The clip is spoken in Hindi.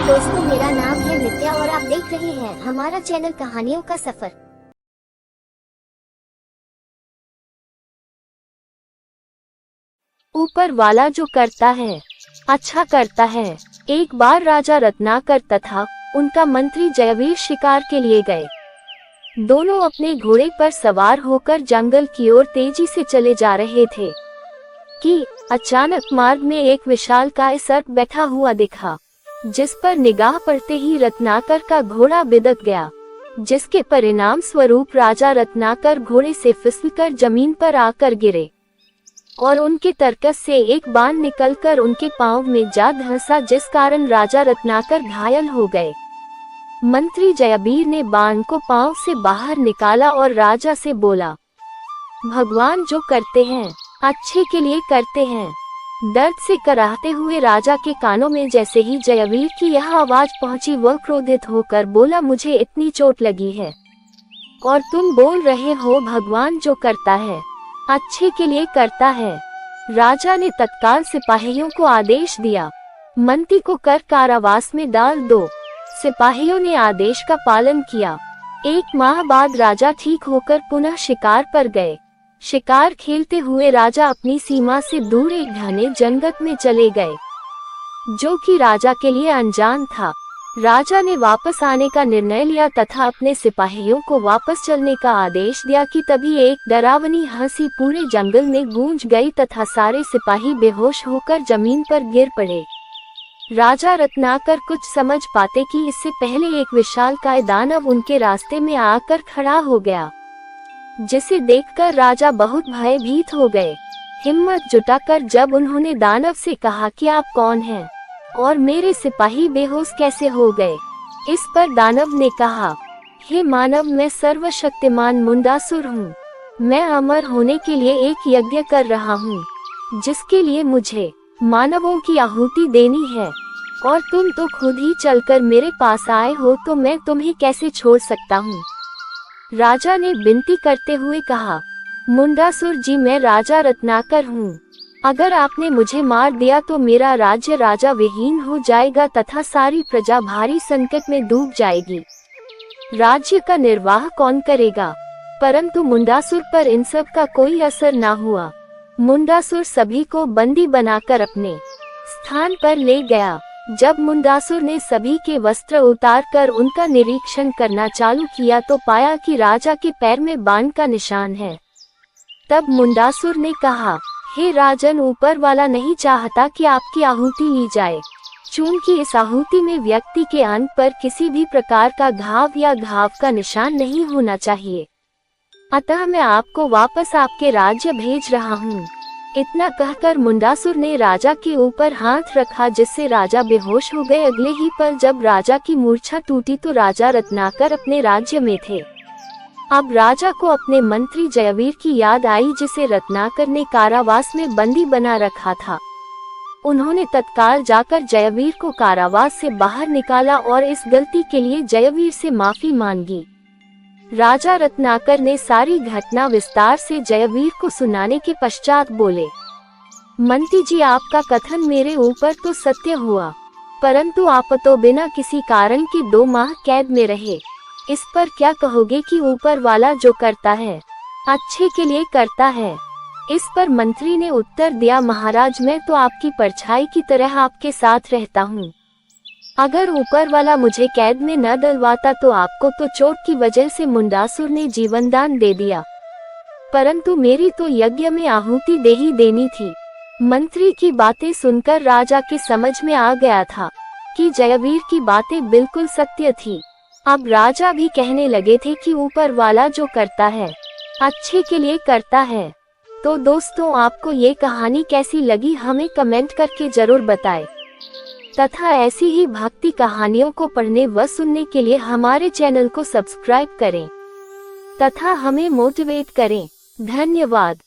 दोस्तों, मेरा नाम है नित्या और आप देख रहे हैं हमारा चैनल कहानियों का सफर। ऊपर वाला जो करता है अच्छा करता है। एक बार राजा रत्नाकर तथा उनका मंत्री जयवीर शिकार के लिए गए। दोनों अपने घोड़े पर सवार होकर जंगल की ओर तेजी से चले जा रहे थे कि अचानक मार्ग में एक विशालकाय सर्प बैठा हुआ दिखा, जिस पर निगाह पड़ते ही रत्नाकर का घोड़ा बिदक गया, जिसके परिणाम स्वरूप राजा रत्नाकर घोड़े से फिसलकर जमीन पर आकर गिरे और उनके तरकस से एक बाण निकलकर उनके पांव में जा धंसा, जिस कारण राजा रत्नाकर घायल हो गए। मंत्री जयवीर ने बाण को पांव से बाहर निकाला और राजा से बोला, भगवान जो करते हैं अच्छे के लिए करते हैं। दर्द से कराहते हुए राजा के कानों में जैसे ही जयवीर की यह आवाज पहुंची, वह क्रोधित होकर बोला, मुझे इतनी चोट लगी है और तुम बोल रहे हो भगवान जो करता है अच्छे के लिए करता है। राजा ने तत्काल सिपाहियों को आदेश दिया, मंत्री को कर कारावास में डाल दो। सिपाहियों ने आदेश का पालन किया। 1 माह बाद राजा ठीक होकर पुनः शिकार पर गए। शिकार खेलते हुए राजा अपनी सीमा से दूर एक घने जंगल में चले गए, जो कि राजा के लिए अनजान था। राजा ने वापस आने का निर्णय लिया तथा अपने सिपाहियों को वापस चलने का आदेश दिया कि तभी एक डरावनी हंसी पूरे जंगल में गूंज गई तथा सारे सिपाही बेहोश होकर जमीन पर गिर पड़े। राजा रत्नाकर कुछ समझ पाते कि इससे पहले एक विशालकाय दानव उनके रास्ते में आकर खड़ा हो गया, जिसे देखकर राजा बहुत भयभीत हो गए। हिम्मत जुटाकर जब उन्होंने दानव से कहा कि आप कौन हैं और मेरे सिपाही बेहोश कैसे हो गए, इस पर दानव ने कहा, हे मानव, मैं सर्वशक्तिमान मुंडासुर हूँ। मैं अमर होने के लिए एक यज्ञ कर रहा हूँ, जिसके लिए मुझे मानवों की आहुति देनी है, और तुम तो खुद ही चलकर मेरे पास आए हो, तो मैं तुम्हें कैसे छोड़ सकता हूँ। राजा ने विनती करते हुए कहा, मुंडासुर जी, मैं राजा रत्नाकर हूँ। अगर आपने मुझे मार दिया तो मेरा राज्य राजा विहीन हो जाएगा तथा सारी प्रजा भारी संकट में डूब जाएगी। राज्य का निर्वाह कौन करेगा? परंतु मुंडासुर पर इन सब का कोई असर न हुआ। मुंडासुर सभी को बंदी बनाकर अपने स्थान पर ले गया। जब मुंडासुर ने सभी के वस्त्र उतारकर उनका निरीक्षण करना चालू किया तो पाया कि राजा के पैर में बाण का निशान है। तब मुंडासुर ने कहा, हे राजन, ऊपर वाला नहीं चाहता कि आपकी आहुति ली जाए, चूंकि इस आहुति में व्यक्ति के अंग पर किसी भी प्रकार का घाव या घाव का निशान नहीं होना चाहिए। अतः मैं आपको वापस आपके राज्य भेज रहा हूँ। इतना कहकर मुंडासुर ने राजा के ऊपर हाथ रखा, जिससे राजा बेहोश हो गए। अगले ही पल जब राजा की मूर्छा टूटी तो राजा रत्नाकर अपने राज्य में थे। अब राजा को अपने मंत्री जयवीर की याद आई, जिसे रत्नाकर ने कारावास में बंदी बना रखा था। उन्होंने तत्काल जाकर जयवीर को कारावास से बाहर निकाला और इस गलती के लिए जयवीर से माफी मांगी। राजा रत्नाकर ने सारी घटना विस्तार से जयवीर को सुनाने के पश्चात बोले, मंत्री जी, आपका कथन मेरे ऊपर तो सत्य हुआ, परंतु आप तो बिना किसी कारण के 2 माह कैद में रहे। इस पर क्या कहोगे कि ऊपर वाला जो करता है अच्छे के लिए करता है? इस पर मंत्री ने उत्तर दिया, महाराज, मैं तो आपकी परछाई की तरह आपके साथ रहता हूँ। अगर ऊपर वाला मुझे कैद में न डलवाता तो आपको तो चोट की वजह से मुंडासुर ने जीवनदान दे दिया, परंतु मेरी तो यज्ञ में आहुति दे ही देनी थी। मंत्री की बातें सुनकर राजा के समझ में आ गया था कि जयवीर की बातें बिल्कुल सत्य थी। अब राजा भी कहने लगे थे कि ऊपर वाला जो करता है अच्छे के लिए करता है। तो दोस्तों, आपको ये कहानी कैसी लगी हमें कमेंट करके जरूर बताएं, तथा ऐसी ही भक्ति कहानियों को पढ़ने व सुनने के लिए हमारे चैनल को सब्सक्राइब करें तथा हमें मोटिवेट करें। धन्यवाद।